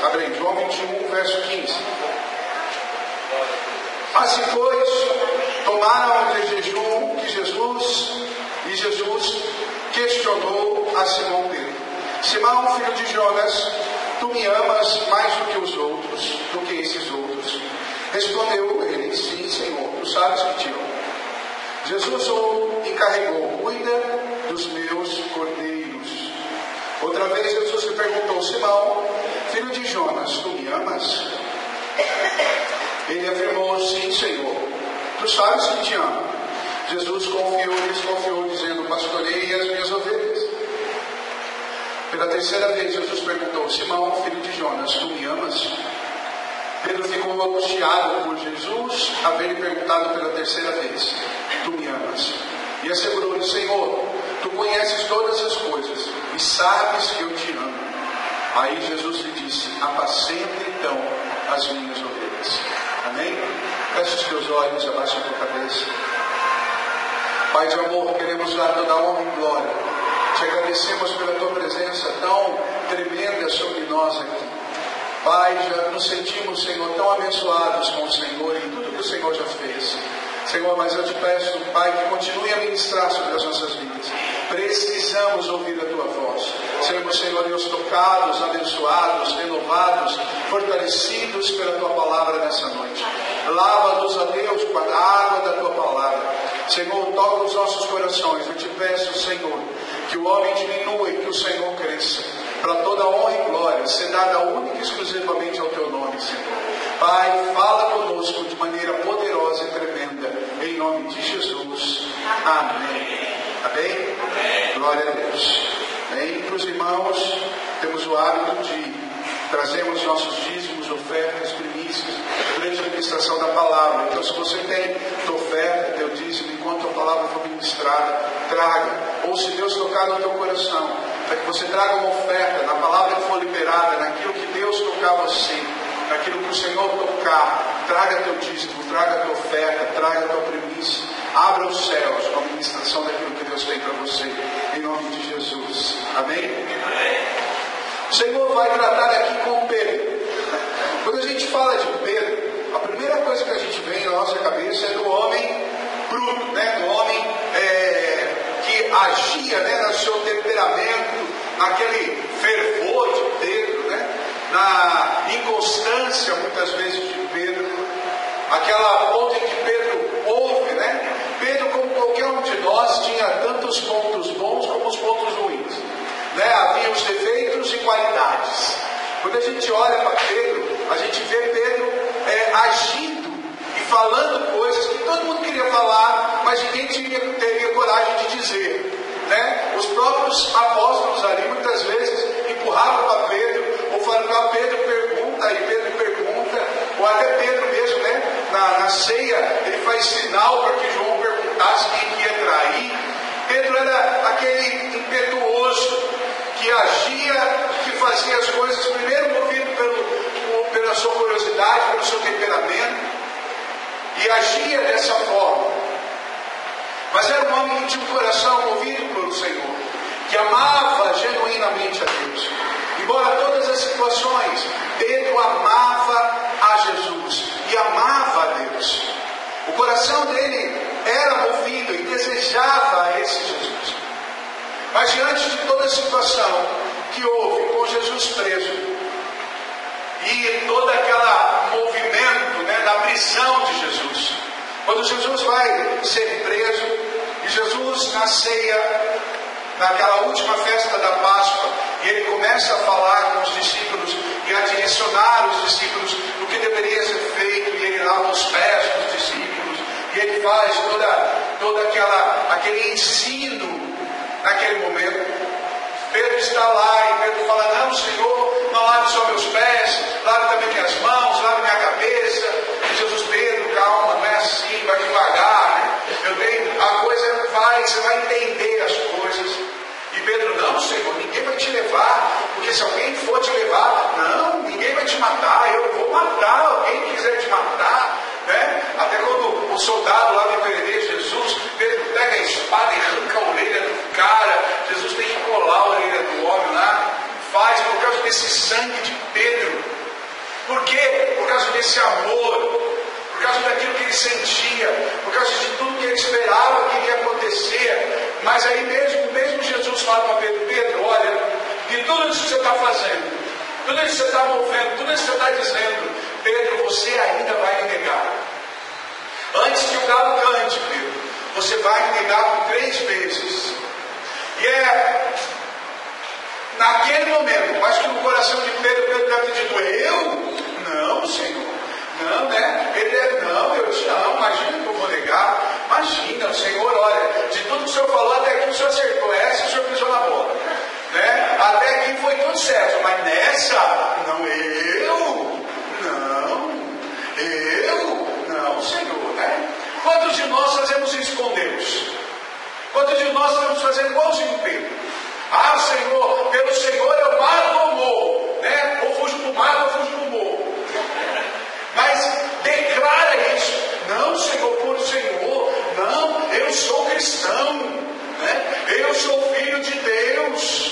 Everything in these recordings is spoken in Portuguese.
Abre João 21, verso 15. Assim, pois, tomaram de jejum que Jesus questionou a Simão Pedro: Simão, filho de Jonas, tu me amas mais do que os outros, do que esses outros? Respondeu ele: sim, Senhor, tu sabes que te amo. Jesus o encarregou: cuida dos meus cordeiros. Outra vez Jesus lhe perguntou: Simão, filho de Jonas, tu me amas? Ele afirmou: sim, Senhor, tu sabes que te amo. Jesus desconfiou, dizendo: pastorei as minhas ovelhas. Pela terceira vez Jesus perguntou: Simão, filho de Jonas, tu me amas? Pedro ficou angustiado por Jesus haver lhe perguntado pela terceira vez: tu me amas? E assegurou-lhe: Senhor, tu conheces todas as coisas e sabes que eu te amo. Aí Jesus lhe disse: apacenta então as minhas ovelhas. Amém? Feche os teus olhos, abaixa a tua cabeça. Pai de amor, queremos dar toda a honra e glória. Te agradecemos pela tua presença tão tremenda sobre nós aqui. Pai, já nos sentimos, Senhor, tão abençoados com o Senhor e tudo que o Senhor já fez. Senhor, mas eu te peço, Pai, que continue a ministrar sobre as nossas vidas. Precisamos ouvir a tua voz. Sermos, Senhor Deus, tocados, abençoados, renovados, fortalecidos pela tua palavra nessa noite. Lava-nos, ó Deus, com a água da tua palavra. Senhor, toca os nossos corações. Eu te peço, Senhor, que o homem diminua e que o Senhor cresça. Para toda honra e glória ser dada única e exclusivamente ao teu nome, Senhor. Pai, fala conosco de maneira poderosa e tremenda, em nome de Jesus. Amém. Amém? Amém. Glória a Deus. Entre os irmãos, temos o hábito de trazermos nossos dízimos, ofertas, primícias, durante a ministração da palavra. Então, se você tem tua oferta, teu dízimo, enquanto a palavra for ministrada, traga. Ou se Deus tocar no teu coração, para que você traga uma oferta na palavra que for liberada, naquilo que Deus tocar você, naquilo que o Senhor tocar, traga teu dízimo, traga tua oferta, traga tua primícia, abra os céus com a ministração daquilo que Deus tem para você, em nome de Jesus. Amém? Amém. O Senhor vai tratar aqui com Pedro. Quando a gente fala de Pedro, a primeira coisa que a gente vê na nossa cabeça é do homem bruto, né? Do homem que agia, né, no seu temperamento, naquele fervor de Pedro, né, na inconstância muitas vezes de Pedro, aquela ponto em que Pedro ouve, né? Pedro, como qualquer um de nós, tinha tanto os pontos bons como os pontos ruins, né? Havia os defeitos e qualidades. Quando a gente olha para Pedro, a gente vê Pedro agindo e falando coisas que todo mundo queria falar, mas ninguém teria coragem de dizer, né? Os próprios apóstolos ali muitas vezes empurravam para Pedro, ou falavam para Pedro, pergunta, e Pedro pergunta, ou até Pedro mesmo, né? Na ceia, ele faz sinal para que João perguntasse quem ia trair. Pedro era aquele impetuoso que agia, que fazia as coisas primeiro movido pela sua curiosidade, pelo seu temperamento, e agia dessa forma. Mas era um homem que tinha um coração movido pelo Senhor, que amava genuinamente a Deus. Embora todas as situações, Pedro amava a Jesus e amava a Deus. O coração dele era movido e desejava a esse Jesus. Mas diante de toda a situação que houve com Jesus preso e todo aquele movimento, né, da prisão de Jesus, quando Jesus vai ser preso e Jesus na ceia, naquela última festa da Páscoa, e ele começa a falar com os discípulos e a direcionar os discípulos do que deveria ser feito, e ele lava os pés dos discípulos, e ele faz todo aquele ensino naquele momento. Pedro está lá e Pedro fala: não, Senhor, não lave só meus pés, lave também minhas mãos, lave minha cabeça. E Jesus: Pedro, calma, não é assim, vai devagar, né? A coisa vai, você vai entender as coisas. E Pedro: não, Senhor, ninguém vai te levar, porque se alguém for te levar, não, ninguém vai te matar, eu vou matar alguém que quiser te matar, né? Até quando o soldado lá vai prender Jesus, Pedro pega a espada e arranca a orelha do cara. Jesus tem que colar a orelha do homem lá, faz por causa desse sangue de Pedro, Por quê? Por causa desse amor, por causa daquilo que ele sentia, por causa de tudo que ele esperava que iria acontecer. Mas aí mesmo Jesus fala para Pedro: Pedro, olha, de tudo isso que você está fazendo, tudo isso que você está movendo, tudo isso que você está dizendo, Pedro, você ainda vai me negar. Antes que o galo cante, Pedro, você vai me negar por 3 vezes. E é naquele momento, acho que no coração de Pedro deve ter dito: eu? Não, Senhor. Não, né? Ele deve: não, eu te amo, imagina que eu vou negar. Imagina, o Senhor, olha, de tudo que o Senhor falou, até aqui o Senhor acertou. Essa o Senhor pisou na bola, né? Até aqui foi tudo certo, mas nessa, não, não, Senhor, né? Quantos de nós fazemos isso com Deus? Quantos de nós estamos fazendo igualzinho Pedro? Ah, Senhor, pelo Senhor eu mato ou morro, né? Ou fujo do mato ou fujo do morro. Mas declara isso: não, Senhor, por Senhor, não, eu sou cristão, né? Eu sou filho de Deus.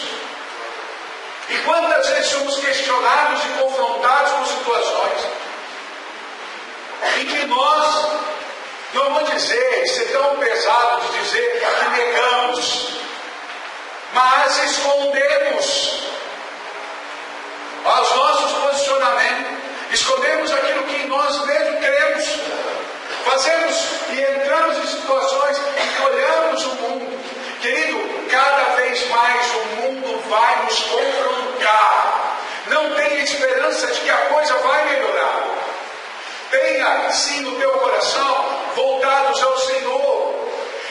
E quantas vezes somos questionados e confrontados com situações em que nós, não vou dizer, ser tão pesado de dizer que negamos, mas escondemos os nossos posicionamentos, escondemos aquilo que nós mesmos queremos, fazemos e entramos em situações em que olhamos o mundo. Querido, cada vez mais o mundo vai nos confrontar. Não tenha esperança de que a coisa vai melhorar. Tenha sim no teu coração voltados ao Senhor.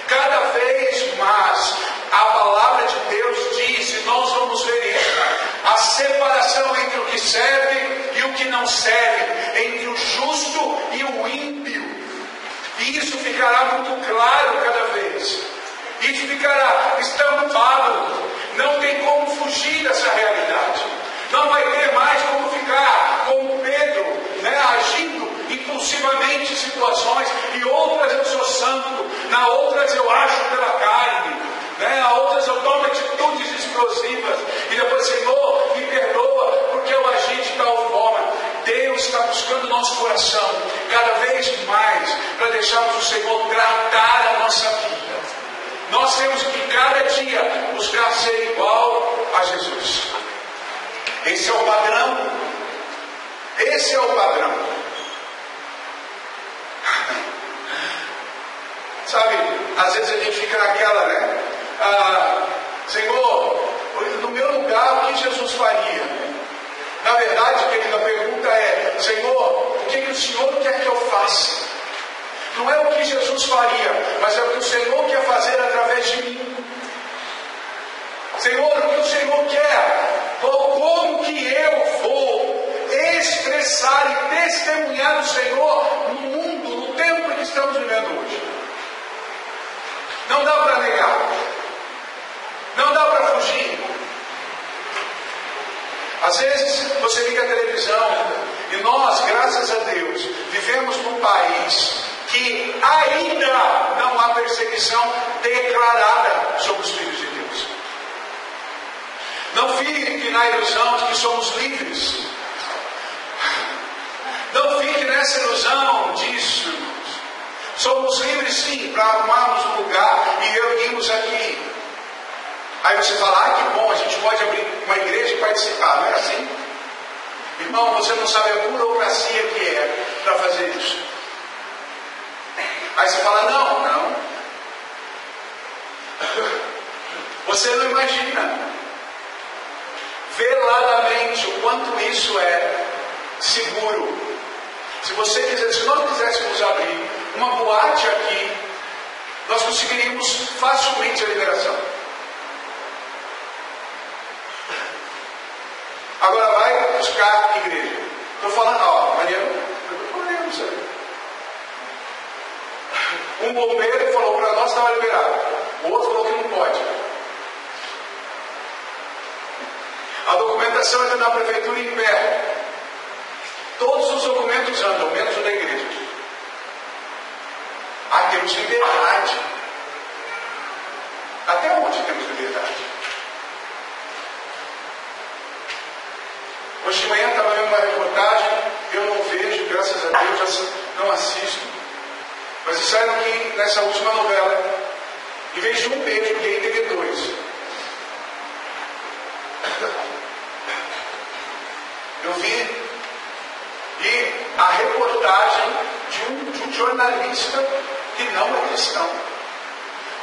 Cada vez mais a palavra de Deus diz, e nós vamos ver isso, a separação entre o que serve e o que não serve, entre o justo e o ímpio. E isso ficará muito claro cada vez. Isso ficará estampado. Não tem como fugir dessa realidade. Não vai ter mais como ficar como Pedro, né, agindo impulsivamente em situações, e outras eu sou santo, na outras eu acho pela carne, né, a outras eu tomo atitudes explosivas, e depois: Senhor, me perdoa, porque eu agi de tal forma. Deus está buscando o nosso coração cada vez mais para deixarmos o Senhor tratar a nossa vida. Nós temos que cada dia buscar ser igual a Jesus. Esse é o padrão. Esse é o padrão. Sabe, às vezes a gente fica naquela, né? Senhor, no meu lugar, o que Jesus faria? Na verdade, querida, a pergunta é: Senhor, o que o Senhor quer que eu faça? Não é o que Jesus faria, mas é o que o Senhor quer fazer através de mim. Senhor, o que o Senhor quer? Como que eu vou expressar e testemunhar o Senhor no mundo, no tempo que estamos vivendo hoje? Não dá para negar. Não dá para fugir. Às vezes você liga a televisão e nós, graças a Deus, vivemos num país que ainda não há perseguição declarada sobre os filhos de Deus. Não fique na ilusão de que somos livres. Não fique nessa ilusão disso, irmãos. Somos livres sim para arrumarmos um lugar e reunirmos aqui. Aí você fala: que bom, a gente pode abrir uma igreja e participar. Não é assim? Irmão, você não sabe a burocracia que é para fazer isso. Aí você fala: não. Você não imagina veladamente o quanto isso é seguro. Se nós quiséssemos abrir uma boate aqui, nós conseguiríamos facilmente a liberação. Agora vai buscar igreja. Estou falando, Mariano, podemos aí. Um bombeiro falou para nós que estava liberado. O outro falou que não pode. A documentação entra na prefeitura em pé. Todos os documentos andam, menos o da igreja. Temos liberdade. Até onde temos liberdade? Hoje de manhã estava vendo uma reportagem eu não vejo, graças a Deus, não assisto. Mas disseram que nessa última novela, em vez de um beijo gay, teve dois. Eu vi. E a reportagem de um jornalista que não é cristão,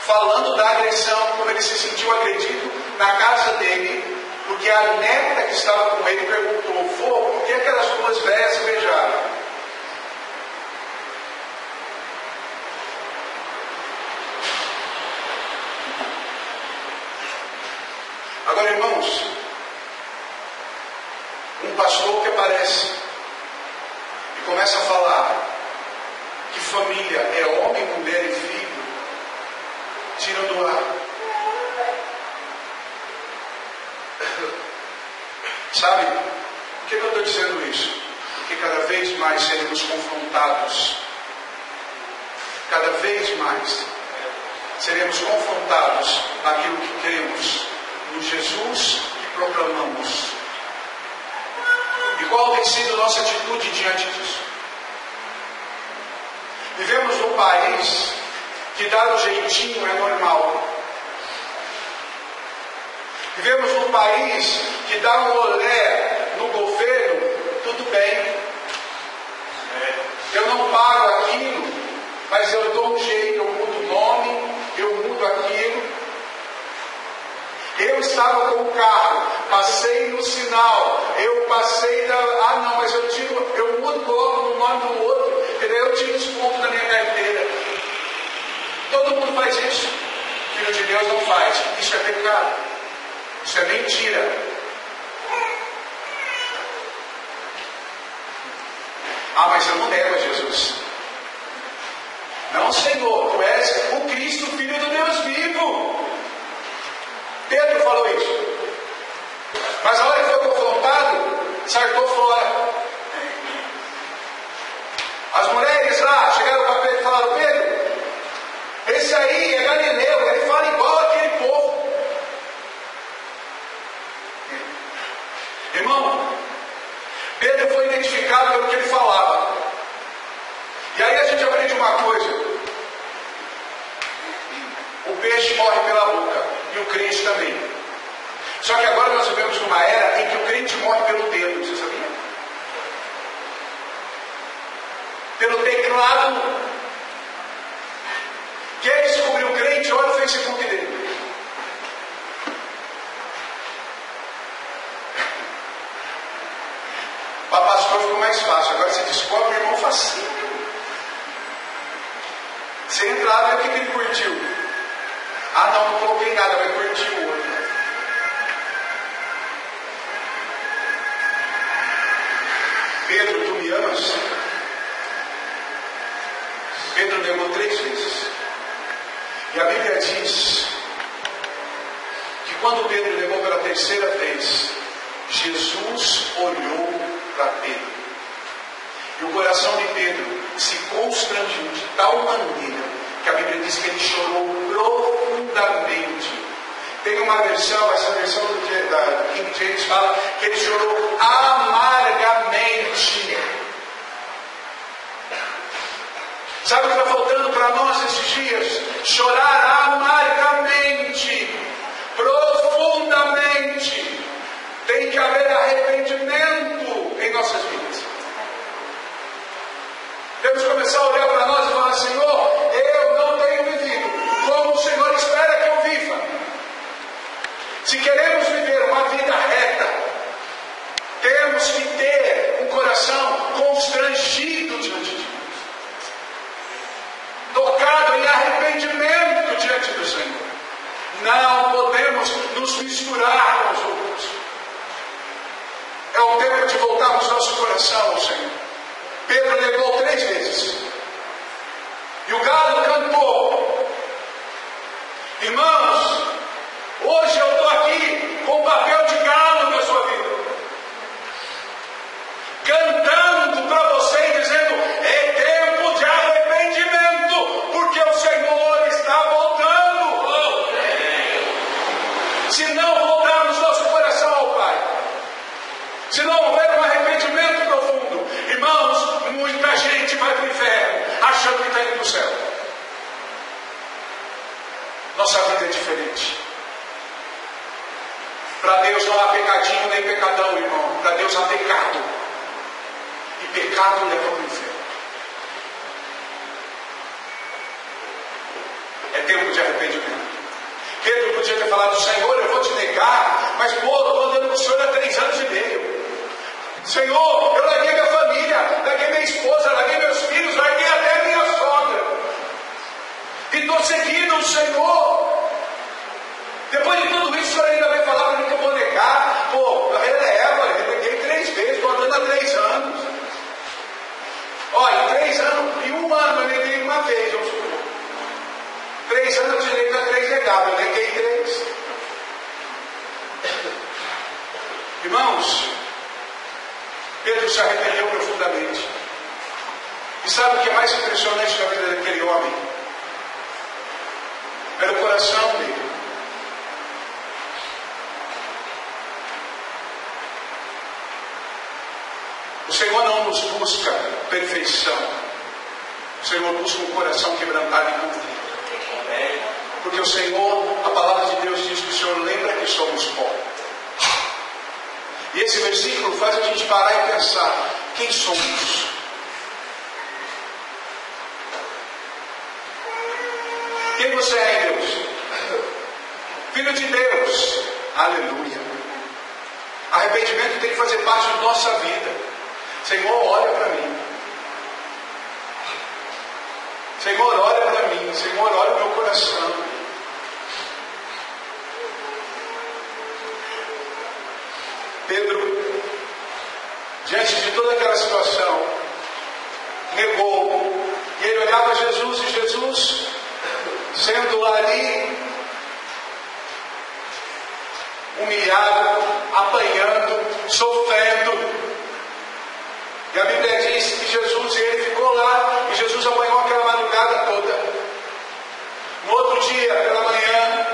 falando da agressão, como ele se sentiu agredido na casa dele, porque a neta que estava com ele perguntou: vô, por que aquelas duas velhas se beijaram? Agora, irmãos, um pastor que aparece e começa a falar que família é homem, mulher e filho, tira do ar. Sabe, por que eu estou dizendo isso? Porque cada vez mais seremos confrontados. Cada vez mais seremos confrontados naquilo que cremos, no Jesus que proclamamos. E qual tem sido a nossa atitude diante disso? Vivemos num país que dar o jeitinho é normal. Vivemos num país que dá um olé no governo, tudo bem. Eu não pago aquilo, mas eu dou um jeito, eu mudo o nome, eu mudo aquilo. Eu estava com o carro, passei no sinal, eu passei não, mas eu mudo, coloco no nome do outro, e daí eu tiro os pontos da minha carteira. Todo mundo faz isso. Filho de Deus não faz. Isso é pecado. Isso é mentira. Ah, mas eu não nego a Jesus. Não, Senhor, tu és o Cristo, Filho do Deus vivo. Pedro falou isso. Mas a hora que foi confrontado, saltou fora. As mulheres lá chegaram para Pedro e falaram: Pedro, esse aí é Galileu, ele fala igual aquele povo. Irmão, Pedro foi identificado pelo que ele falava. E aí a gente aprende uma coisa: o peixe morre pela boca, e o crente também. Só que agora nós vivemos numa era em que o crente morre pelo dedo, você sabia? Pelo teclado. Quer descobrir o crente? Olha o Facebook dele. Para pastor ficou mais fácil. Agora você descobre o irmão facinho. Você entra lá e vê o que ele curtiu. Ah, não coloquei nada, mas curtiu o outro. Pedro, tu me amas? Pedro negou 3 vezes. E a Bíblia diz que quando Pedro negou pela 3ª vez, Jesus olhou para Pedro. E o coração de Pedro se constrangiu de tal maneira que a Bíblia diz que ele chorou profundamente. Tem uma versão, essa versão da King James fala que ele chorou amargamente. Sabe o que está faltando para nós esses dias? Chorar amargamente, profundamente. Tem que haver arrependimento em nossas vidas. Temos que começar a olhar para nós e falar: Senhor, eu não tenho vivido como o Senhor espera que eu viva. Se queremos viver uma vida reta, temos que ter um coração constrangido diante de Deus, tocado em arrependimento diante do Senhor. Não podemos nos misturar com os outros. É o tempo de voltarmos nosso coração ao Senhor. Pedro negou 3 vezes. E o galo cantou. Irmãos, hoje eu estou aqui com o papel de galo na sua vida, cantando para você e dizendo: é tempo de arrependimento, porque o Senhor está voltando. Se não voltarmos nosso coração ao Pai, se não houver um arrependimento profundo, irmão, achando que está indo para o céu. Nossa vida é diferente. Para Deus não há pecadinho nem pecadão, irmão. Para Deus há pecado. E pecado leva para o inferno. É tempo de arrependimento. Pedro podia ter falado: Senhor, eu vou te negar, mas pô, eu estou andando com o Senhor há 3 anos e meio. Senhor, eu larguei minha família, larguei minha esposa, larguei meus filhos, larguei até minha sogra. E estou seguindo o Senhor. Depois de tudo isso, o Senhor ainda vai falar para mim que eu vou negar. Pô, a releva, eu neguei 3 vezes, estou andando há 3 anos. Olha, em 3 anos, em 1 ano eu neguei uma vez, vamos supor. 3 anos eu tirei para 3 negados, eu neguei 3. Irmãos, Pedro se arrependeu profundamente. E sabe o que é mais impressionante na vida daquele homem? Era o coração dele. O Senhor não nos busca perfeição. O Senhor busca um coração quebrantado e contrito. Porque o Senhor, a palavra de Deus diz que o Senhor lembra que somos pó. E esse versículo faz a gente parar e pensar: quem somos? Quem você é em Deus? Filho de Deus. Aleluia. Arrependimento tem que fazer parte da nossa vida. Senhor, olha para mim. Senhor, olha para mim. Senhor, olha o meu coração. Pedro, diante de toda aquela situação, negou. E ele olhava Jesus, e Jesus, sendo ali, humilhado, apanhando, sofrendo. E a Bíblia diz que Jesus, ele ficou lá, e Jesus apanhou aquela madrugada toda. No outro dia, pela manhã,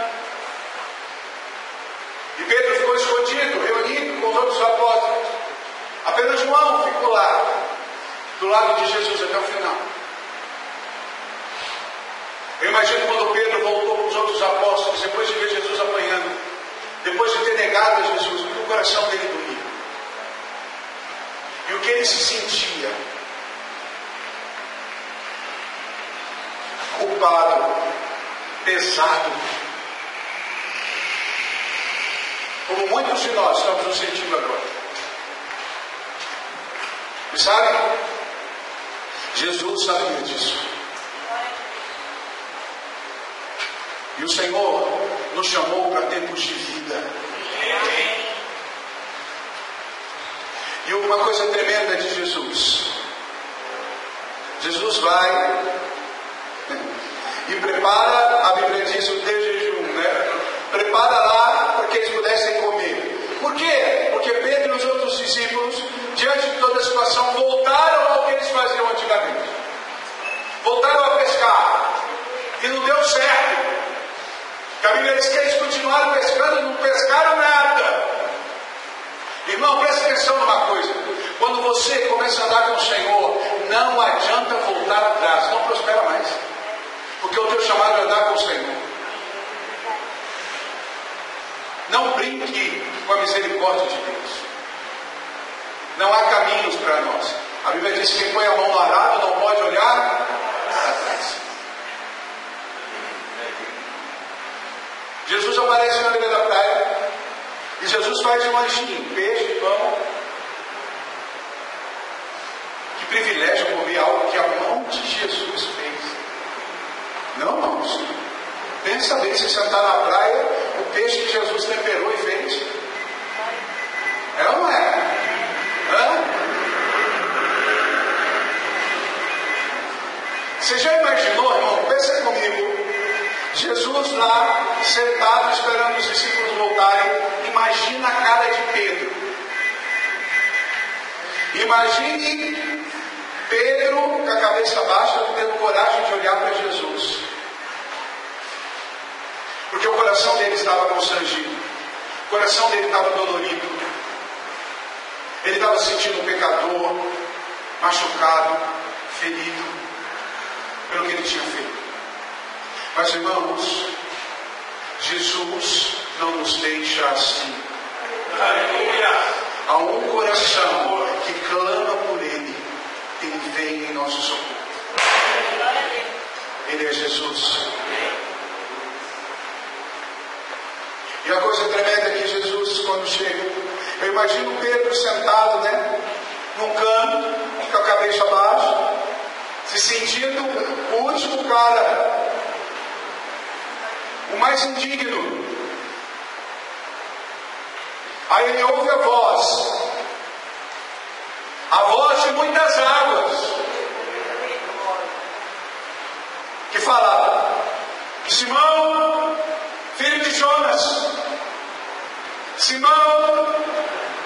e Pedro ficou escondido, reunido com os outros apóstolos. Apenas João ficou lá, do lado de Jesus até o final. Eu imagino quando Pedro voltou com os outros apóstolos, depois de ver Jesus apanhando, depois de ter negado a Jesus, o coração dele doía. E o que ele se sentia? Culpado, pesado. Como muitos de nós estamos nos sentindo agora. E sabe? Jesus sabia disso. E o Senhor nos chamou para tempos de vida. E uma coisa tremenda de Jesus. Jesus vai e prepara, a Bíblia diz, o de jejum, né? Prepara lá para que eles pudessem comer. Por quê? Porque Pedro e os outros discípulos, diante de toda a situação, voltaram ao que eles faziam antigamente. Voltaram a pescar. E não deu certo. A Bíblia diz que eles continuaram pescando, não pescaram nada. Irmão, presta atenção numa coisa. Quando você começa a andar com o Senhor, não adianta voltar atrás, não prospera mais. Porque o teu chamado é andar com o Senhor. Não brinque com a misericórdia de Deus. Não há caminhos para nós. A Bíblia diz que quem põe a mão no arado não pode olhar para trás. Jesus aparece na beira da praia e Jesus faz um lanchinho, peixe, pão. Que privilégio comer algo que a mão de Jesus fez. Não, irmãos. Pensa bem, se sentar na praia, o peixe que Jesus temperou e fez. É ou não é? Hã? Você já imaginou, irmão? Pensa comigo. Jesus lá, sentado, esperando os discípulos voltarem. Imagina a cara de Pedro. Imagine Pedro com a cabeça baixa, não tendo coragem de olhar para Jesus. Porque o coração dele estava constrangido. O coração dele estava dolorido. Ele estava se sentindo um pecador, machucado, ferido. pelo que ele tinha feito. Mas, irmãos, Jesus não nos deixa assim. Há um coração que clama por Ele, Ele vem em nosso socorro. Ele é Jesus. E a coisa tremenda é que Jesus, quando chega, eu imagino Pedro sentado, num canto, com a cabeça baixa, se sentindo o último cara, o mais indigno. Aí ele ouve a voz de muitas águas, que fala: Simão, filho de Jonas, Simão,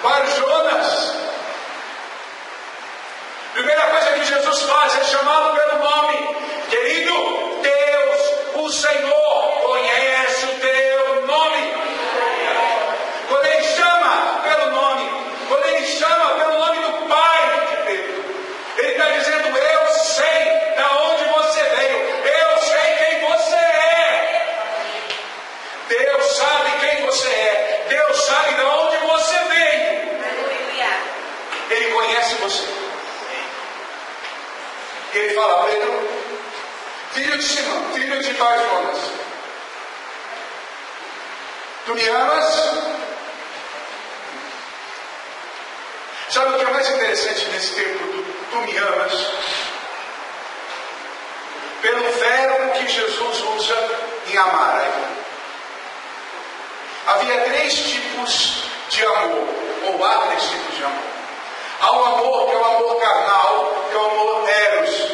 Bar-Jonas. Primeira coisa que Jesus faz é chamá-lo pelo nome. Querido, Deus, o Senhor, conhece o teu nome. Quando Ele chama pelo nome, quando Ele chama pelo nome do Pai de Pedro, Ele está dizendo: eu sei de onde você veio, eu sei quem você é. Deus sabe quem você é, Deus sabe de onde você veio. Ele conhece você. E Ele fala: Pedro, filho de Simão, filho de Bar-Jonas, tu me amas? Sabe o que é mais interessante nesse tempo do tu me amas? Pelo verbo que Jesus usa em amar. Havia 3 tipos de amor, ou há 3 tipos de amor. Há o amor que é o amor carnal, que é o amor eros.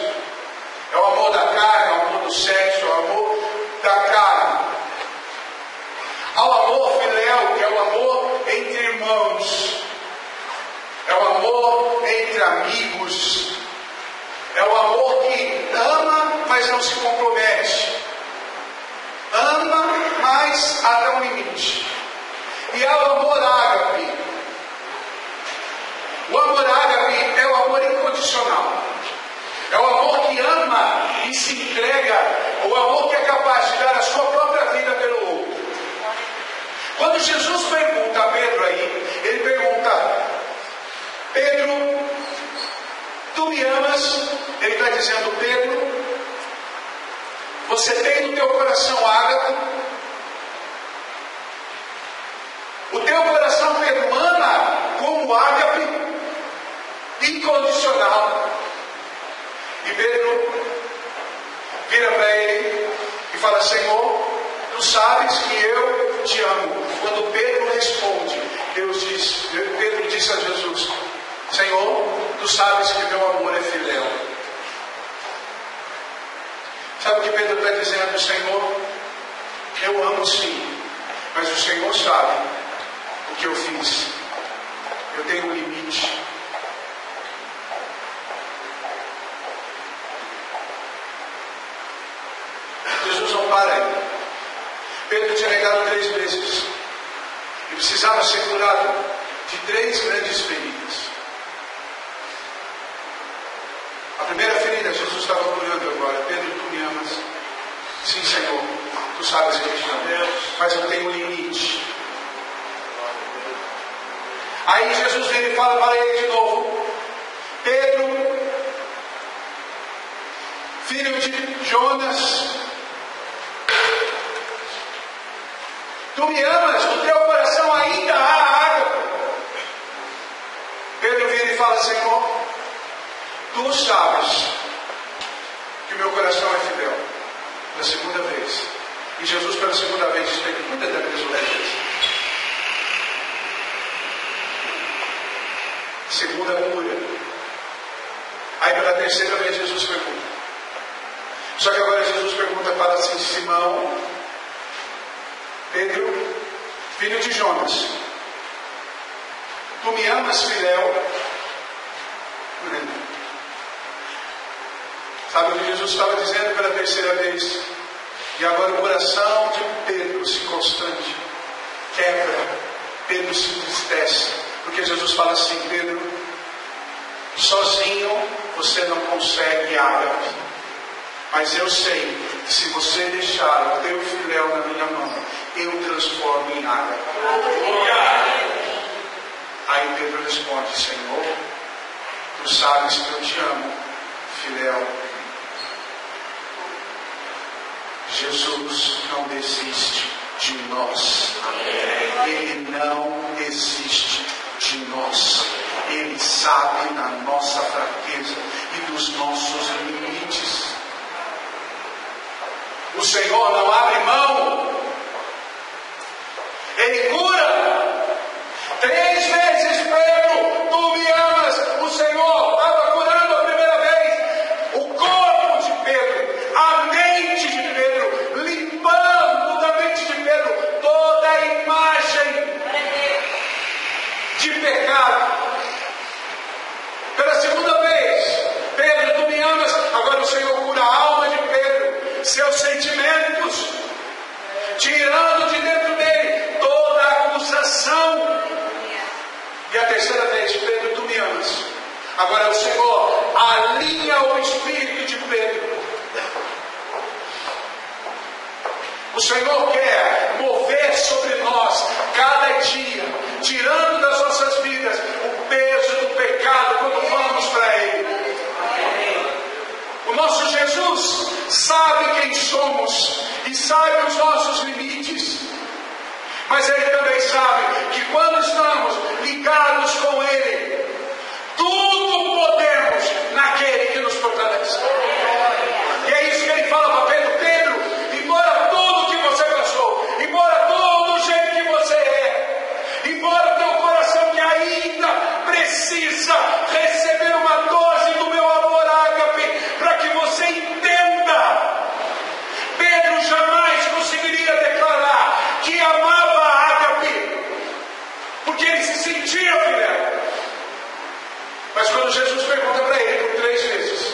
É o amor da carne, é o amor do sexo, é o amor da carne. Há o amor filéu, que é o amor entre irmãos. É o amor entre amigos. É o amor que ama, mas não se compromete. Ama, mas até um limite. E há o amor ágape. O amor ágape é o amor incondicional. É o amor que ama e se entrega. O amor que é capaz de dar a sua própria vida pelo outro. Quando Jesus pergunta a Pedro aí, Ele pergunta: Pedro, tu me amas? Ele está dizendo: Pedro, você tem no teu coração ágape? O teu coração, Pedro, ama como ágape incondicional. E Pedro vira para ele e fala: Senhor, tu sabes que eu te amo. Quando Pedro responde, Pedro disse a Jesus: Senhor, tu sabes que meu amor é filéu. Sabe o que Pedro está dizendo? Senhor, eu amo sim, mas o Senhor sabe o que eu fiz. Eu tenho um limite. Jesus não para aí. Pedro tinha negado 3 vezes. E precisava ser curado de 3 grandes feridas. A primeira ferida, Jesus estava curando agora. Pedro, tu me amas? Sim, Senhor. Tu sabes que eu te amo. Mas eu tenho um limite. Aí Jesus vem e fala para ele de novo: Pedro, filho de Jonas, tu me amas? No teu coração ainda há água. Pedro vira e fala: Senhor, tu sabes que o meu coração é fidel. Pela segunda vez. E Jesus, pela segunda vez, esteve muita tranquilidade. Segunda cura. Aí pela terceira vez Jesus pergunta. Só que agora Jesus pergunta para assim: Simão, Pedro, filho de Jonas, tu me amas, filéu? Sabe o que Jesus estava dizendo pela terceira vez? E agora o coração de Pedro se constrange, quebra. Pedro se entristece, porque Jesus fala assim: Pedro, sozinho você não consegue ágape. Mas eu sei que se você deixar o teu filéu na minha mão, eu transformo em água. Aí Pedro responde: Senhor, tu sabes que eu te amo, filéu. Jesus não desiste de nós. Ele não desiste de nós. Ele sabe da nossa fraqueza e dos nossos limites. O Senhor não abre mão. Ele cura. 3 vezes, Pedro, tu me amas. O Senhor estava curando a primeira vez o corpo de Pedro, a mente de Pedro, limpando da mente de Pedro toda a imagem de pecado. Pela segunda vez, Pedro, tu me amas. Agora o Senhor cura a alma de Pedro, seus sentimentos, tirando de dentro dele toda a acusação. E a terceira vez, Pedro, tu me amas. Agora o Senhor alinha o espírito de Pedro. O Senhor quer mover sobre nós cada dia, tirando das nossas vidas o peso do pecado quando vamos para Ele. O nosso Jesus sabe quem somos e sabe os nossos limites. Mas Ele também sabe que quando estamos ligados com Ele, tudo podemos naquele que nos fortalece. E é isso que Ele fala para Pedro: Pedro, embora tudo que você passou, embora todo o jeito que você é, embora o teu coração que ainda precisa receber uma dose do meu amor ágape, para que você entenda, Pedro jamais conseguiria declarar que amava ágape, porque ele se sentia fiel. Mas quando Jesus pergunta para ele por 3 vezes,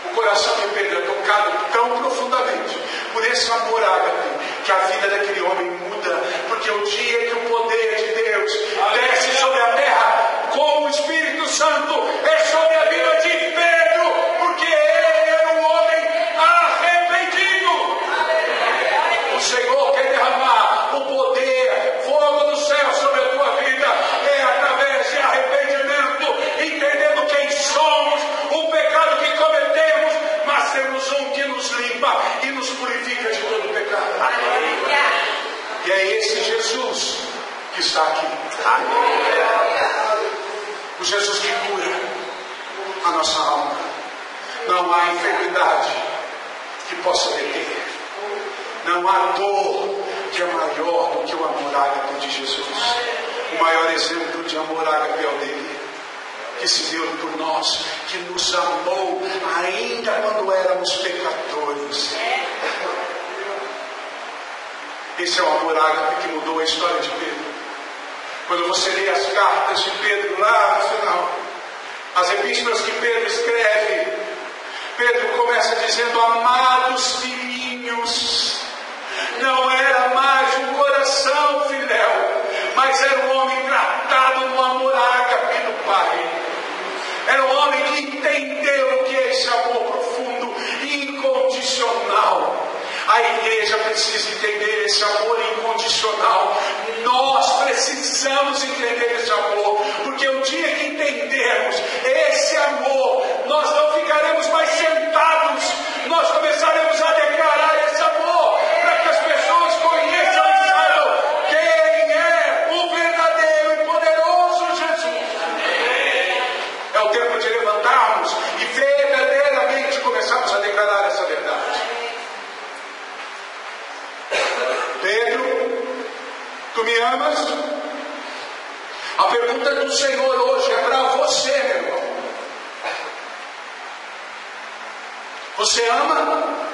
o coração de Pedro é tocado tão profundamente por esse amor ágape, que a vida daquele homem muda, porque o dia que o poder de Deus desce sobre a terra, como o Espírito Santo, é sobre a vida de Pedro, porque ele era um homem arrependido. O Senhor quer derramar o poder, fogo do céu sobre a tua vida, é através de arrependimento, entendendo quem somos, o pecado que cometemos, mas temos um que nos limpa e nos purifica de todo pecado. E é esse Jesus que está aqui. O Jesus que cura a nossa alma. Não há enfermidade que possa deter. Não há dor que é maior do que o amor ágape de Jesus. O maior exemplo de amor ágape é o dele, que se deu por nós, que nos amou ainda quando éramos pecadores. Esse é o amor ágape que mudou a história de Pedro. Quando você lê as cartas de Pedro lá no final, as epístolas que Pedro escreve, Pedro começa dizendo: amados filhinhos. Não era mais um coração filéu, mas era um homem tratado no amor ágape do Pai. Era um homem que entendeu o que é esse amor profundo e incondicional. A igreja precisa entender esse amor incondicional. Nós precisamos entender esse amor, porque o dia que entendermos esse amor, nós não ficaremos mais sentados, nós começaremos a declarar esse amor, para que as pessoas conheçam e saibam quem é o verdadeiro e poderoso Jesus. É o tempo de levantarmos e verdadeiramente começarmos a declarar essa verdade. Pedro, tu me amas? A pergunta do Senhor hoje é para você, meu irmão. Você ama?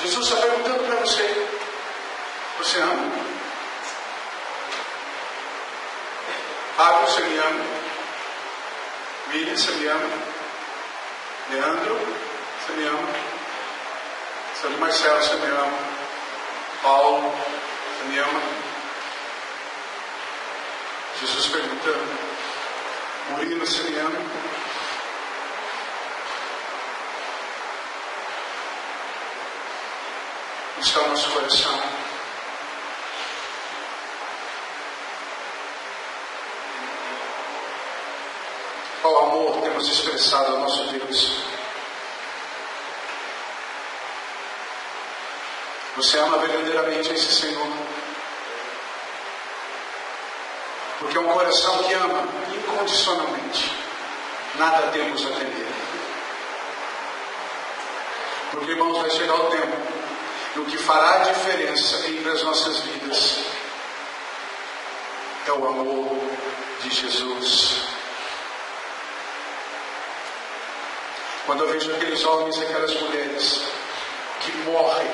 Jesus está perguntando para você: você ama? Fábio, você me ama? Miriam, você me ama? Leandro, você me ama? Sandro Marcelo, você me ama? Paulo, você me ama? Jesus perguntando: Murilo, você me ama? Está o nosso coração. Qual amor temos expressado ao nosso Deus? Você ama verdadeiramente esse Senhor? Porque é um coração que ama incondicionalmente. Nada temos a temer. Porque, irmãos, vai chegar o tempo e o que fará a diferença entre as nossas vidas é o amor de Jesus. Quando eu vejo aqueles homens e aquelas mulheres que morrem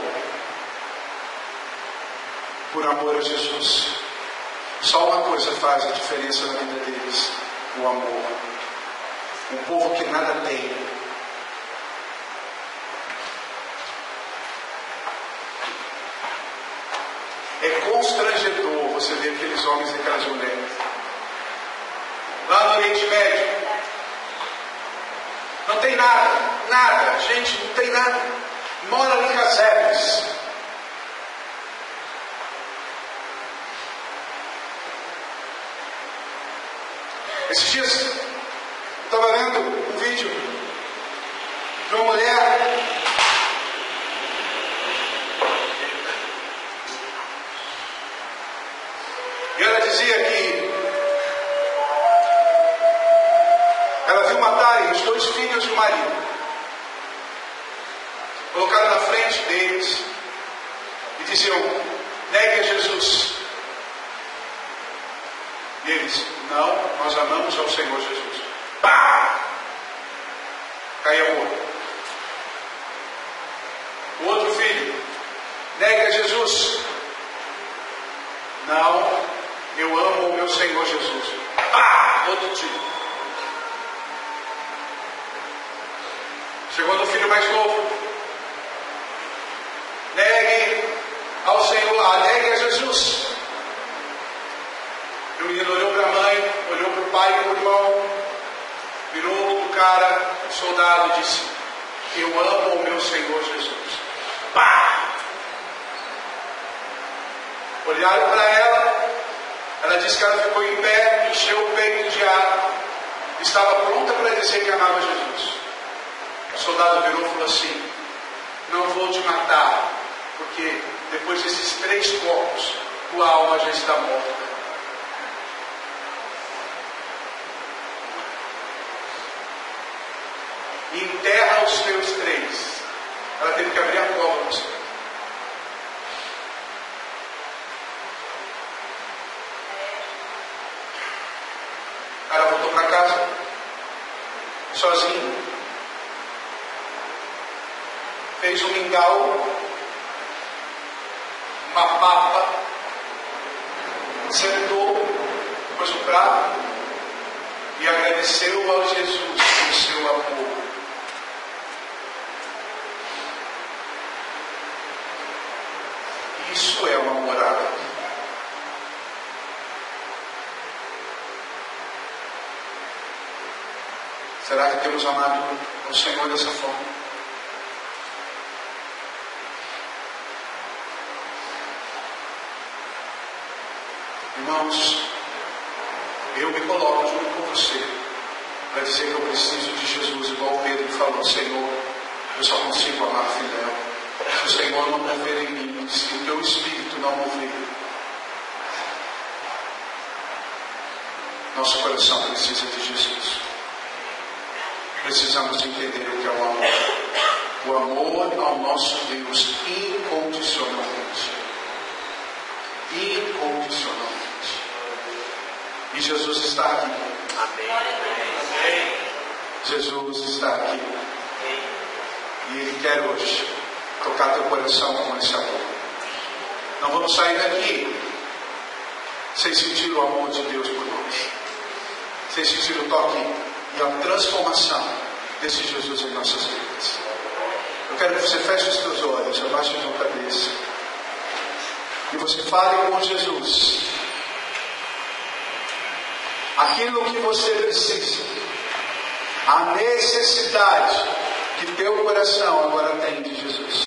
por amor a Jesus, só uma coisa faz a diferença na vida deles: o amor. Um povo que nada tem. É constrangedor você ver aqueles homens e aquelas mulheres lá no Oriente Médio. Não tem nada, gente, não tem nada. Mora em casebres. Esses dias eu estava vendo um vídeo de uma mulher e ela dizia que ela viu matarem os 2 filhos do marido, colocaram na frente deles e diziam: negue a Jesus. E eles: não, nós amamos ao Senhor Jesus. Pá! Caía morto. O outro filho: negue a Jesus. Não, eu amo o meu Senhor Jesus. Pá! Outro tiro. Chegou no filho mais novo: negue ao Senhor, negue a Jesus. O menino olhou para a mãe, olhou para o pai e para o irmão, virou para o cara, o soldado, e disse: eu amo o meu Senhor Jesus. Pá! Olharam para ela disse que ela ficou em pé, encheu o peito de ar, estava pronta para dizer que amava Jesus. O soldado virou e falou assim: não vou te matar, porque depois desses 3 corpos, tua alma já está morta. Enterra os teus 3. Ela teve que abrir a cova. O cara voltou para casa sozinho, fez um mingau, uma papa, sentou, pôs o prato e agradeceu ao Jesus por seu amor. Isso é uma morada. Será que temos amado o Senhor dessa forma? Irmãos, eu me coloco junto com você para dizer que eu preciso de Jesus, igual Pedro falou: Senhor, eu só consigo amar fidel se o Senhor não mover em mim, se o teu Espírito não mover. Nosso coração precisa de Jesus. Precisamos entender o que é o amor. O amor ao nosso Deus incondicionalmente. Incondicionalmente. E Jesus está aqui. Amém. Jesus está aqui. E Ele quer hoje tocar teu coração com esse amor. Não vamos sair daqui sem sentir o amor de Deus por nós. Sem sentir o toque e a transformação desse Jesus em nossas vidas. Eu quero que você feche os teus olhos, abaixe a tua cabeça e você fale com Jesus. aquilo que você precisa, a necessidade que teu coração agora tem de Jesus.